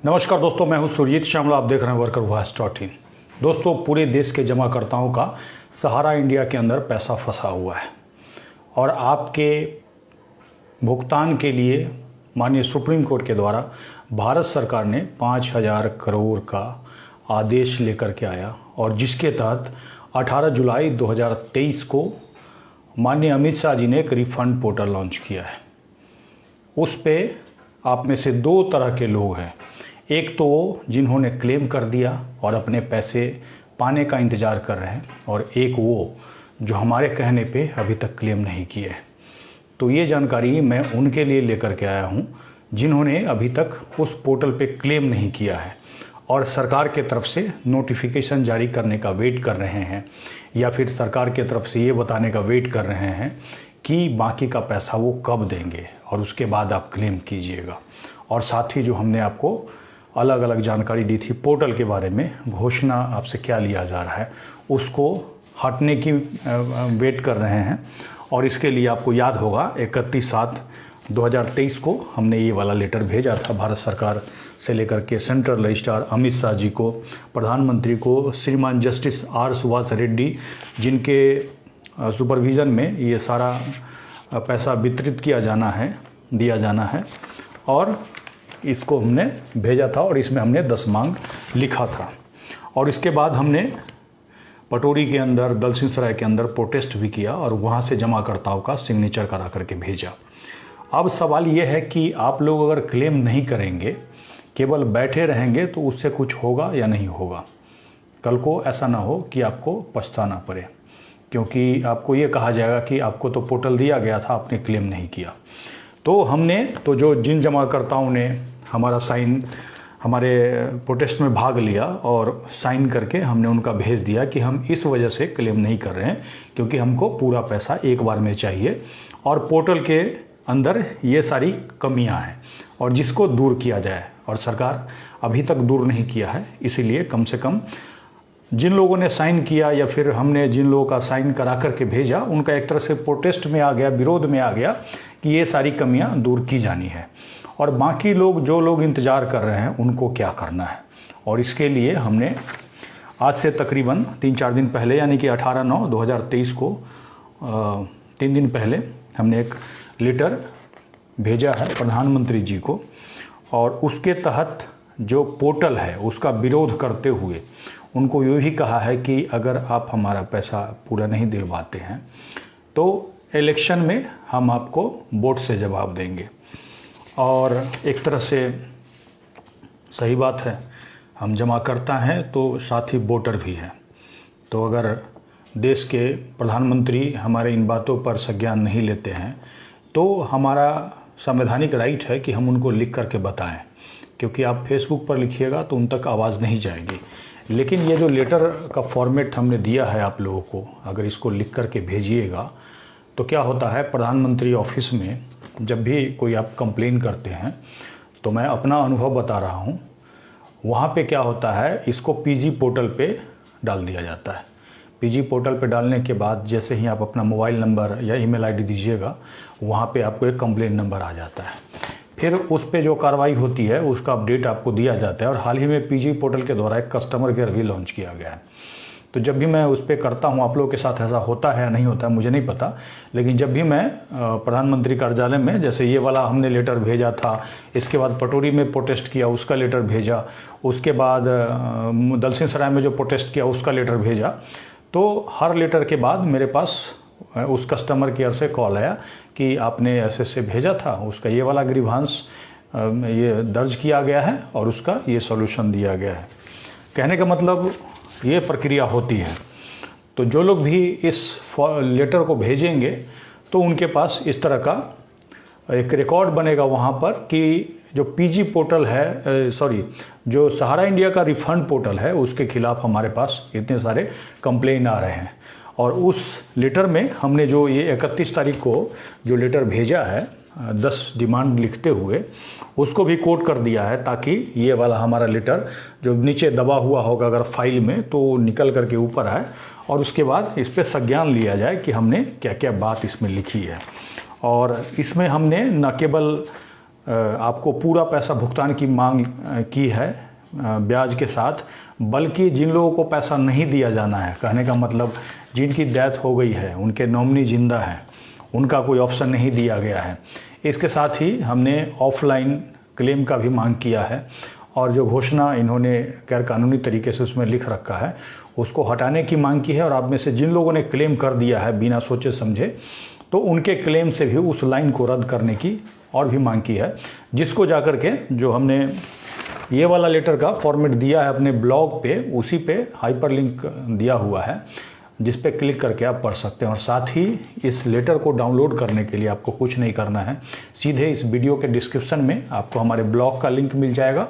नमस्कार दोस्तों, मैं हूं सुरजीत श्यामला। आप देख रहे हैं वर्कर वॉइस.in। दोस्तों, पूरे देश के जमाकर्ताओं का सहारा इंडिया के अंदर पैसा फंसा हुआ है और आपके भुगतान के लिए माननीय सुप्रीम कोर्ट के द्वारा भारत सरकार ने 5,000 करोड़ का आदेश लेकर के आया और जिसके तहत 18 जुलाई 2023 को माननीय अमित शाह जी ने एक रिफंड पोर्टल लॉन्च किया है। उस पे आप में से दो तरह के लोग हैं। एक तो वो जिन्होंने क्लेम कर दिया और अपने पैसे पाने का इंतज़ार कर रहे हैं, और एक वो जो हमारे कहने पे अभी तक क्लेम नहीं किए हैं। तो ये जानकारी मैं उनके लिए लेकर के आया हूँ जिन्होंने अभी तक उस पोर्टल पे क्लेम नहीं किया है और सरकार के तरफ से नोटिफिकेशन जारी करने का वेट कर रहे हैं, या फिर सरकार के तरफ से ये बताने का वेट कर रहे हैं कि बाकी का पैसा वो कब देंगे और उसके बाद आप क्लेम कीजिएगा। और साथ ही जो हमने आपको अलग अलग जानकारी दी थी पोर्टल के बारे में, घोषणा आपसे क्या लिया जा रहा है, उसको हटने की वेट कर रहे हैं। और इसके लिए आपको याद होगा 31/7/2023 को हमने ये वाला लेटर भेजा था भारत सरकार से लेकर के सेंट्रल रजिस्ट्रार अमित शाह जी को, प्रधानमंत्री को, श्रीमान जस्टिस आर सुभाष रेड्डी जिनके सुपरविज़न में ये सारा पैसा वितरित दिया जाना है। और इसको हमने भेजा था और इसमें हमने 10 मांग लिखा था। और इसके बाद हमने पटोरी के अंदर, दलसिंहसराय के अंदर प्रोटेस्ट भी किया और वहाँ से जमाकर्ताओं का सिग्नेचर करा करके भेजा। अब सवाल ये है कि आप लोग अगर क्लेम नहीं करेंगे, केवल बैठे रहेंगे, तो उससे कुछ होगा या नहीं होगा। कल को ऐसा ना हो कि आपको पछताना पड़े, क्योंकि आपको ये कहा जाएगा कि आपको तो पोर्टल दिया गया था, आपने क्लेम नहीं किया। तो जो जिन जमाकर्ताओं ने हमारे प्रोटेस्ट में भाग लिया और साइन करके हमने उनका भेज दिया कि हम इस वजह से क्लेम नहीं कर रहे हैं क्योंकि हमको पूरा पैसा एक बार में चाहिए और पोर्टल के अंदर ये सारी कमियां हैं और जिसको दूर किया जाए, और सरकार अभी तक दूर नहीं किया है। इसीलिए कम से कम जिन लोगों ने साइन किया या फिर हमने जिन लोगों का साइन करा करके भेजा, उनका एक तरह से प्रोटेस्ट में आ गया, विरोध में आ गया कि ये सारी कमियां दूर की जानी है। और बाकी लोग, जो लोग इंतज़ार कर रहे हैं, उनको क्या करना है। और इसके लिए हमने आज से तकरीबन 3-4 दिन पहले, यानी कि 18/9/2023 को 3 दिन पहले हमने एक लेटर भेजा है प्रधानमंत्री जी को, और उसके तहत जो पोर्टल है उसका विरोध करते हुए उनको ये भी कहा है कि अगर आप हमारा पैसा पूरा नहीं दिलवाते हैं तो इलेक्शन में हम आपको वोट से जवाब देंगे। और एक तरह से सही बात है, हम जमाकर्ता हैं तो साथ ही वोटर भी हैं। तो अगर देश के प्रधानमंत्री हमारे इन बातों पर संज्ञान नहीं लेते हैं तो हमारा संवैधानिक राइट है कि हम उनको लिख करके बताएं, क्योंकि आप फेसबुक पर लिखिएगा तो उन तक आवाज़ नहीं जाएगी। लेकिन ये जो लेटर का फॉर्मेट हमने दिया है आप लोगों को, अगर इसको लिख करके भेजिएगा तो क्या होता है, प्रधानमंत्री ऑफिस में जब भी कोई आप कंप्लेन करते हैं, तो मैं अपना अनुभव बता रहा हूँ, वहाँ पे क्या होता है, इसको पीजी पोर्टल पे डाल दिया जाता है। पीजी पोर्टल पे डालने के बाद जैसे ही आप अपना मोबाइल नंबर या ईमेल आईडी दीजिएगा, वहाँ पे आपको एक कंप्लेन नंबर आ जाता है। फिर उस पे जो कार्रवाई होती है उसका अपडेट आपको दिया जाता है। और हाल ही में पीजी पोर्टल के द्वारा एक कस्टमर केयर भी लॉन्च किया गया है। तो जब भी मैं उस पर करता हूँ, आप लोगों के साथ ऐसा होता है या नहीं होता है मुझे नहीं पता, लेकिन जब भी मैं प्रधानमंत्री कार्यालय में, जैसे ये वाला हमने लेटर भेजा था, इसके बाद पटोरी में प्रोटेस्ट किया उसका लेटर भेजा, उसके बाद दलसिंहसराय में जो प्रोटेस्ट किया उसका लेटर भेजा, तो हर लेटर के बाद मेरे पास उस कस्टमर केयर से कॉल आया कि आपने ऐसे भेजा था, उसका ये वाला ग्रीवांस ये दर्ज किया गया है और उसका ये सॉल्यूशन दिया गया है। कहने का मतलब ये प्रक्रिया होती है। तो जो लोग भी इस लेटर को भेजेंगे तो उनके पास इस तरह का एक रिकॉर्ड बनेगा वहाँ पर कि जो पीजी पोर्टल है, जो सहारा इंडिया का रिफंड पोर्टल है, उसके खिलाफ हमारे पास इतने सारे कंप्लेन आ रहे हैं। और उस लेटर में हमने जो ये 31 तारीख को जो लेटर भेजा है 10 डिमांड लिखते हुए, उसको भी कोट कर दिया है ताकि ये वाला हमारा लेटर जो नीचे दबा हुआ होगा अगर फाइल में, तो निकल करके ऊपर आए और उसके बाद इस पर संज्ञान लिया जाए कि हमने क्या क्या बात इसमें लिखी है। और इसमें हमने न केवल आपको पूरा पैसा भुगतान की मांग की है ब्याज के साथ, बल्कि जिन लोगों को पैसा नहीं दिया जाना है, कहने का मतलब जिनकी डेथ हो गई है, उनके नॉमिनी जिंदा हैं, उनका कोई ऑप्शन नहीं दिया गया है। इसके साथ ही हमने ऑफलाइन क्लेम का भी मांग किया है और जो घोषणा इन्होंने गैरकानूनी तरीके से उसमें लिख रखा है उसको हटाने की मांग की है। और आप में से जिन लोगों ने क्लेम कर दिया है बिना सोचे समझे, तो उनके क्लेम से भी उस लाइन को रद्द करने की और भी मांग की है, जिसको जाकर के जो हमने ये वाला लेटर का फॉर्मेट दिया है अपने ब्लॉग पे, उसी पे हाइपरलिंक दिया हुआ है जिस पे क्लिक करके आप पढ़ सकते हैं। और साथ ही इस लेटर को डाउनलोड करने के लिए आपको कुछ नहीं करना है, सीधे इस वीडियो के डिस्क्रिप्शन में आपको हमारे ब्लॉग का लिंक मिल जाएगा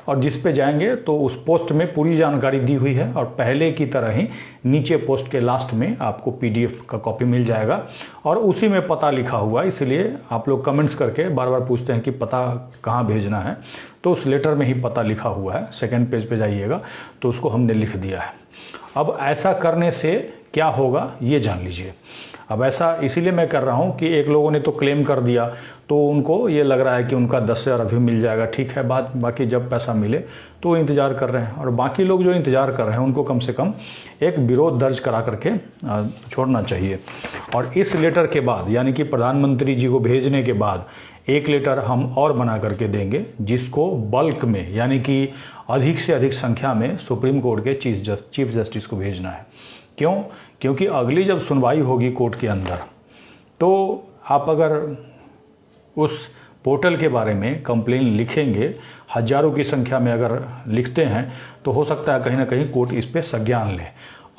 और जिस पे जाएंगे तो उस पोस्ट में पूरी जानकारी दी हुई है और पहले की तरह ही नीचे पोस्ट के लास्ट में आपको PDF का कॉपी मिल जाएगा और उसी में पता लिखा हुआ है। इसलिए आप लोग कमेंट्स करके बार बार पूछते हैं कि पता कहाँ भेजना है, तो उस लेटर में ही पता लिखा हुआ है। सेकेंड पेज पे जाइएगा तो उसको हमने लिख दिया है। अब ऐसा करने से क्या होगा ये जान लीजिए। अब ऐसा इसीलिए मैं कर रहा हूँ कि एक लोगों ने तो क्लेम कर दिया तो उनको ये लग रहा है कि उनका 10,000 अभी मिल जाएगा, ठीक है बात, बाकी जब पैसा मिले तो इंतज़ार कर रहे हैं। और बाकी लोग जो इंतज़ार कर रहे हैं उनको कम से कम एक विरोध दर्ज करा करके छोड़ना चाहिए। और इस लेटर के बाद, यानी कि प्रधानमंत्री जी को भेजने के बाद, एक लेटर हम और बना करके देंगे जिसको बल्क में, यानी कि अधिक से अधिक संख्या में सुप्रीम कोर्ट के चीफ जस्टिस को भेजना है। क्यों? क्योंकि अगली जब सुनवाई होगी कोर्ट के अंदर, तो आप अगर उस पोर्टल के बारे में कंप्लेन लिखेंगे, हजारों की संख्या में अगर लिखते हैं, तो हो सकता है कहीं ना कहीं कोर्ट इस पे संज्ञान ले।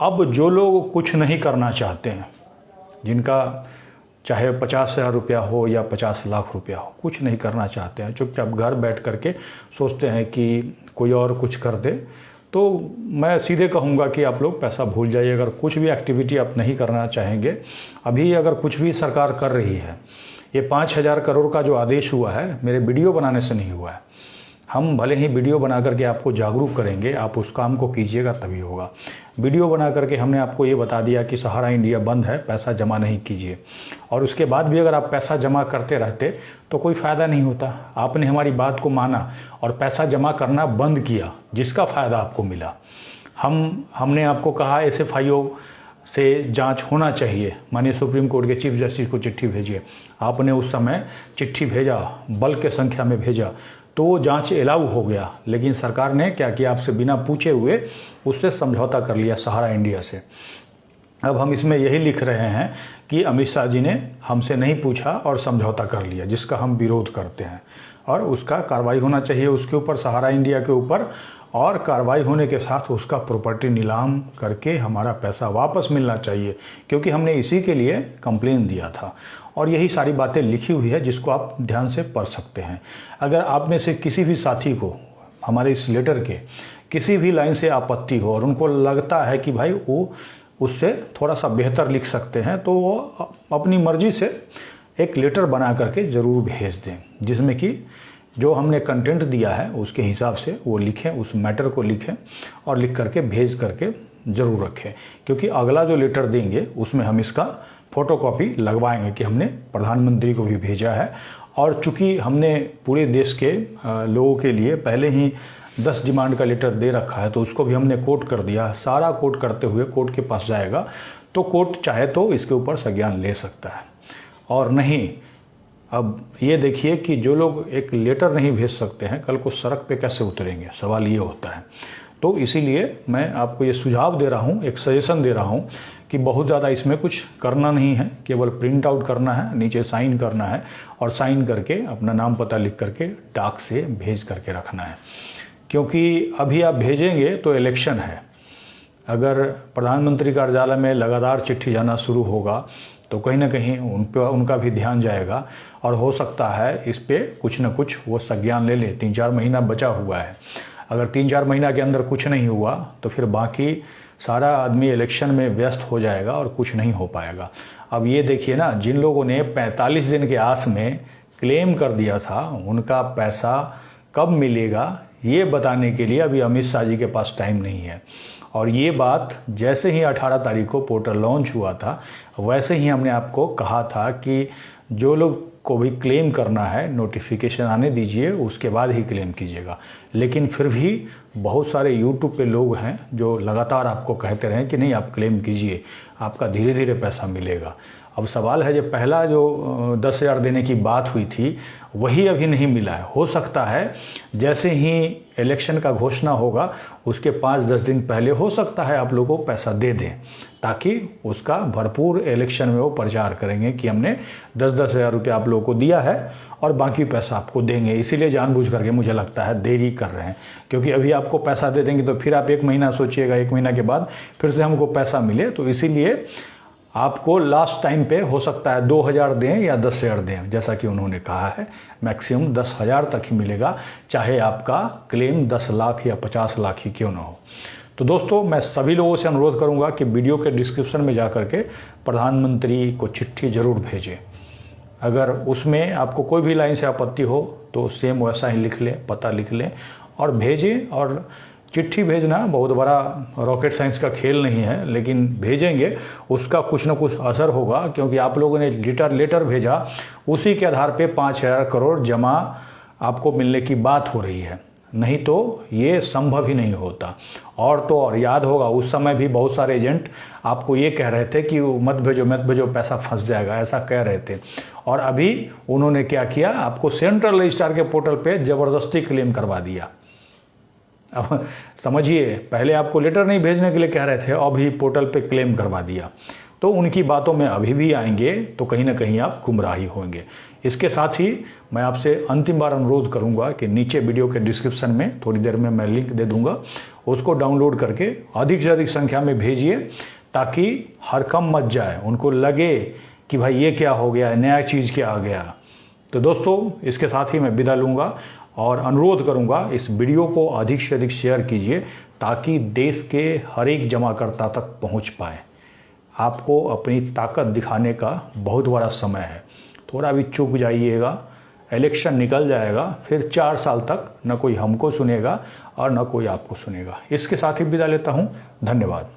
अब जो लोग कुछ नहीं करना चाहते हैं, जिनका चाहे 50,000 रुपया हो या 50 लाख रुपया हो, कुछ नहीं करना चाहते हैं, चुपचाप घर बैठ करके सोचते हैं कि कोई और कुछ कर दे, तो मैं सीधे कहूँगा कि आप लोग पैसा भूल जाइए। अगर कुछ भी एक्टिविटी आप नहीं करना चाहेंगे, अभी अगर कुछ भी सरकार कर रही है, ये 5,000 करोड़ का जो आदेश हुआ है मेरे वीडियो बनाने से नहीं हुआ है। हम भले ही वीडियो बना करके आपको जागरूक करेंगे, आप उस काम को कीजिएगा तभी होगा। वीडियो बना करके हमने आपको ये बता दिया कि सहारा इंडिया बंद है, पैसा जमा नहीं कीजिए, और उसके बाद भी अगर आप पैसा जमा करते रहते तो कोई फ़ायदा नहीं होता। आपने हमारी बात को माना और पैसा जमा करना बंद किया, जिसका फ़ायदा आपको मिला। हमने आपको कहा SFIO से जांच होना चाहिए, माननीय सुप्रीम कोर्ट के चीफ जस्टिस को चिट्ठी भेजिए। आपने उस समय चिट्ठी भेजा, बल्क के संख्या में भेजा, तो वो जांच एलाउ हो गया। लेकिन सरकार ने क्या किया, आपसे बिना पूछे हुए उससे समझौता कर लिया, सहारा इंडिया से। अब हम इसमें यही लिख रहे हैं कि अमित शाह जी ने हमसे नहीं पूछा और समझौता कर लिया, जिसका हम विरोध करते हैं और उसका कार्रवाई होना चाहिए उसके ऊपर, सहारा इंडिया के ऊपर। और कार्रवाई होने के साथ उसका प्रॉपर्टी नीलाम करके हमारा पैसा वापस मिलना चाहिए, क्योंकि हमने इसी के लिए कंप्लेन दिया था। और यही सारी बातें लिखी हुई है जिसको आप ध्यान से पढ़ सकते हैं। अगर आप में से किसी भी साथी को हमारे इस लेटर के किसी भी लाइन से आपत्ति हो और उनको लगता है कि भाई वो उससे थोड़ा सा बेहतर लिख सकते हैं, तो वो अपनी मर्जी से एक लेटर बना करके ज़रूर भेज दें, जिसमें कि जो हमने कंटेंट दिया है उसके हिसाब से वो लिखें, उस मैटर को लिखें और लिख करके भेज करके ज़रूर रखें। क्योंकि अगला जो लेटर देंगे उसमें हम इसका फ़ोटोकॉपी लगवाएंगे कि हमने प्रधानमंत्री को भी भेजा है। और चूँकि हमने पूरे देश के लोगों के लिए पहले ही 10 डिमांड का लेटर दे रखा है, तो उसको भी हमने कोट कर दिया। सारा कोट करते हुए कोर्ट के पास जाएगा, तो कोर्ट चाहे तो इसके ऊपर संज्ञान ले सकता है और नहीं। अब ये देखिए कि जो लोग एक लेटर नहीं भेज सकते हैं, कल को सड़क पे कैसे उतरेंगे, सवाल ये होता है। तो इसीलिए मैं आपको ये सुझाव दे रहा हूँ, एक सजेशन दे रहा हूँ कि बहुत ज़्यादा इसमें कुछ करना नहीं है, केवल प्रिंट आउट करना है, नीचे साइन करना है और साइन करके अपना नाम पता लिख करके डाक से भेज करके रखना है। क्योंकि अभी आप भेजेंगे तो इलेक्शन है, अगर प्रधानमंत्री कार्यालय में लगातार चिट्ठी जाना शुरू होगा तो कहीं ना कहीं उनका भी ध्यान जाएगा और हो सकता है इस पे कुछ न कुछ वो संज्ञान ले ले। 3-4 महीना बचा हुआ है, अगर 3-4 महीना के अंदर कुछ नहीं हुआ तो फिर बाकी सारा आदमी इलेक्शन में व्यस्त हो जाएगा और कुछ नहीं हो पाएगा। अब ये देखिए ना, जिन लोगों ने 45 दिन के आस में क्लेम कर दिया था, उनका पैसा कब मिलेगा ये बताने के लिए अभी अमित शाह जी के पास टाइम नहीं है। और ये बात जैसे ही 18 तारीख को पोर्टल लॉन्च हुआ था, वैसे ही हमने आपको कहा था कि जो लोग को भी क्लेम करना है, नोटिफिकेशन आने दीजिए, उसके बाद ही क्लेम कीजिएगा। लेकिन फिर भी बहुत सारे यूट्यूब पे लोग हैं जो लगातार आपको कहते रहे कि नहीं आप क्लेम कीजिए, आपका धीरे धीरे पैसा मिलेगा। अब सवाल है, जो पहला जो 10,000 देने की बात हुई थी वही अभी नहीं मिला है। हो सकता है जैसे ही इलेक्शन का घोषणा होगा उसके 5-10 दिन पहले हो सकता है आप लोगों को पैसा दे दें, ताकि उसका भरपूर इलेक्शन में वो प्रचार करेंगे कि हमने 10-10 हज़ार रुपये आप लोगों को दिया है और बाकी पैसा आपको देंगे। इसीलिए जानबूझ करके मुझे लगता है देरी कर रहे हैं, क्योंकि अभी आपको पैसा दे देंगे तो फिर आप 1 महीना सोचिएगा, 1 महीना के बाद फिर से हमको पैसा मिले। तो इसीलिए आपको लास्ट टाइम पे हो सकता है 2,000 दें या 10,000 दें, जैसा कि उन्होंने कहा है। मैक्सिमम 10,000 तक ही मिलेगा, चाहे आपका क्लेम 10 लाख या 50 लाख ही क्यों ना हो। तो दोस्तों, मैं सभी लोगों से अनुरोध करूंगा कि वीडियो के डिस्क्रिप्शन में जा करके प्रधानमंत्री को चिट्ठी ज़रूर भेजें। अगर उसमें आपको कोई भी लाइन से आपत्ति हो तो सेम वैसा ही लिख लें, पता लिख लें और भेजें। और चिट्ठी भेजना बहुत बड़ा रॉकेट साइंस का खेल नहीं है, लेकिन भेजेंगे उसका कुछ ना कुछ असर होगा, क्योंकि आप लोगों ने लेटर भेजा, उसी के आधार पे 5,000 करोड़ जमा आपको मिलने की बात हो रही है, नहीं तो ये संभव ही नहीं होता। और तो और याद होगा उस समय भी बहुत सारे एजेंट आपको ये कह रहे थे कि मत भेजो पैसा फंस जाएगा, ऐसा कह रहे थे। और अभी उन्होंने क्या किया, आपको सेंट्रल रजिस्ट्रार के पोर्टल पे ज़बरदस्ती क्लेम करवा दिया। अब समझिए, पहले आपको लेटर नहीं भेजने के लिए कह रहे थे, अभी पोर्टल पे क्लेम करवा दिया। तो उनकी बातों में अभी भी आएंगे तो कहीं ना कहीं आप गुमराही होंगे। इसके साथ ही मैं आपसे अंतिम बार अनुरोध करूंगा कि नीचे वीडियो के डिस्क्रिप्शन में थोड़ी देर में मैं लिंक दे दूंगा, उसको डाउनलोड करके अधिक से अधिक संख्या में भेजिए, ताकि हरकम मच जाए, उनको लगे कि भाई ये क्या हो गया, नया चीज़ क्या आ गया। तो दोस्तों, इसके साथ ही मैं विदा लूँगा और अनुरोध करूंगा इस वीडियो को अधिक से अधिक शेयर कीजिए, ताकि देश के हर एक जमाकर्ता तक पहुंच पाए। आपको अपनी ताकत दिखाने का बहुत बड़ा समय है, थोड़ा भी चूक जाइएगा, इलेक्शन निकल जाएगा, फिर 4 साल तक न कोई हमको सुनेगा और न कोई आपको सुनेगा। इसके साथ ही विदा लेता हूं, धन्यवाद।